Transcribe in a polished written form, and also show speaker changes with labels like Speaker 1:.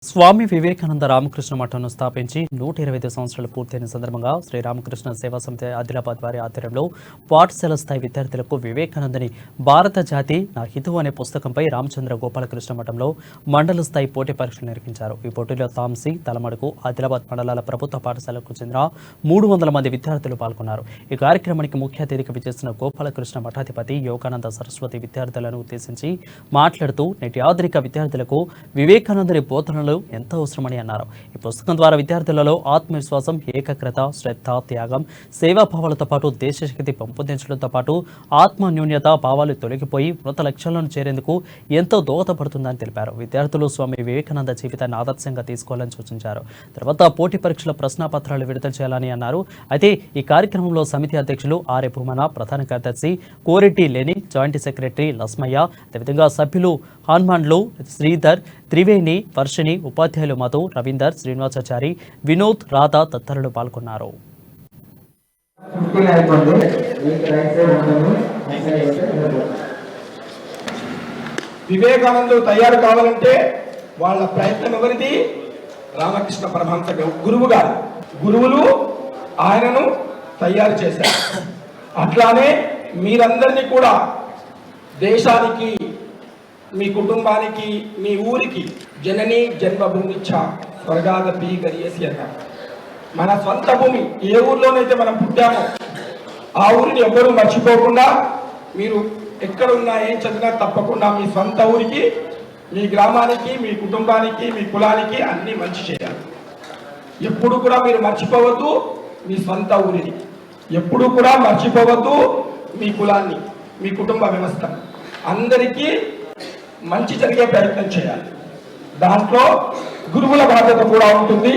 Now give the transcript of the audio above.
Speaker 1: స్వామి వివేకానంద రామకృష్ణ మఠంను స్థాపించి 125 సంవత్సరాలు పూర్తయిన సందర్భంగా శ్రీ రామకృష్ణ సేవా సమితి ఆదిలాబాద్ వారి ఆధ్వర్యంలో పాఠశాల స్థాయి విద్యార్థులకు వివేకానందని భారత జాతి నా హితువు అనే పుస్తకంపై రామచంద్ర గోపాలకృష్ణ మఠంలో మండల స్థాయి పోటీ పరీక్షలు నిర్వహించారు. ఈ పోటీలో తాంసీ, తలమడుగు, ఆదిలాబాద్ మండలాల ప్రభుత్వ పాఠశాలకు చెందిన 300 మంది విద్యార్థులు పాల్గొన్నారు. ఈ కార్యక్రమానికి ముఖ్య అతిథిగా విచ్చేసిన గోపాలకృష్ణ మఠాధిపతి యోగానంద సరస్వతి విద్యార్థులను ఉద్దేశించి మాట్లాడుతూ నేటి ఆధునిక విద్యార్థులకు వివేకానందని బోధనలు ఎంతో అవసరమని అన్నారు. ఈ పుస్తకం ద్వారా విద్యార్థులలో ఆత్మవిశ్వాసం, ఏకాగ్రత, శ్రద్ధ, త్యాగం, సేవాభావాలతో పాటు దేశశక్తి పెంపొందించడంతో పాటు ఆత్మన్యూన్యత భావాలు తొలగిపోయి ఉన్నత లక్ష్యాలను చేరేందుకు ఎంతో దోహదపడుతుందని తెలిపారు. విద్యార్థులు స్వామి వివేకానంద జీవితాన్ని ఆదర్శంగా తీసుకోవాలని సూచించారు. తర్వాత పోటీ పరీక్షల ప్రశ్నాపత్రాలు విడుదల చేయాలని అన్నారు. అయితే ఈ కార్యక్రమంలో సమితి అధ్యక్షులు ఆర్ఏ భూమన, ప్రధాన కార్యదర్శి కోరెడ్డి లెని, జాయింట్ సెక్రటరీ లస్మయ్య, అదేవిధంగా సభ్యులు హనుమాన్లు, శ్రీధర్, త్రివేణి, వర్షిణి, ఉపాధ్యాయులు మధు, రవీందర్, శ్రీనివాసాచారి, వినోద్, రాధా తదితరులు పాల్గొన్నారు.
Speaker 2: వివేకానందులు తయారు కావాలంటే వాళ్ళ ప్రయత్నం ఎవరిది? రామకృష్ణ పరమహంస గురువు గారు. గురువులు ఆయనను తయారు చేశారు. అట్లానే మీరందరినీ కూడా దేశానికి, మీ కుటుంబానికి, మీ ఊరికి జనని జన్మభూమిచ్చ స్వర్గాదపి గరియసి అన్నారు. మన సొంత భూమి ఏ ఊర్లోనైతే మనం పుట్టామో ఆ ఊరిని ఎవ్వరూ మర్చిపోకుండా మీరు ఎక్కడున్నా ఏం చదివినా తప్పకుండా మీ సొంత ఊరికి, మీ గ్రామానికి, మీ కుటుంబానికి, మీ కులానికి అన్ని మంచి చేయాలి. ఎప్పుడు కూడా మీరు మర్చిపోవద్దు మీ సొంత ఊరిని, ఎప్పుడు కూడా మర్చిపోవద్దు మీ కులాన్ని, మీ కుటుంబ వ్యవస్థ. అందరికీ మంచి జరిగే ప్రయత్నం చేయాలి. దాంట్లో గురువుల బాధ్యత కూడా ఉంటుంది.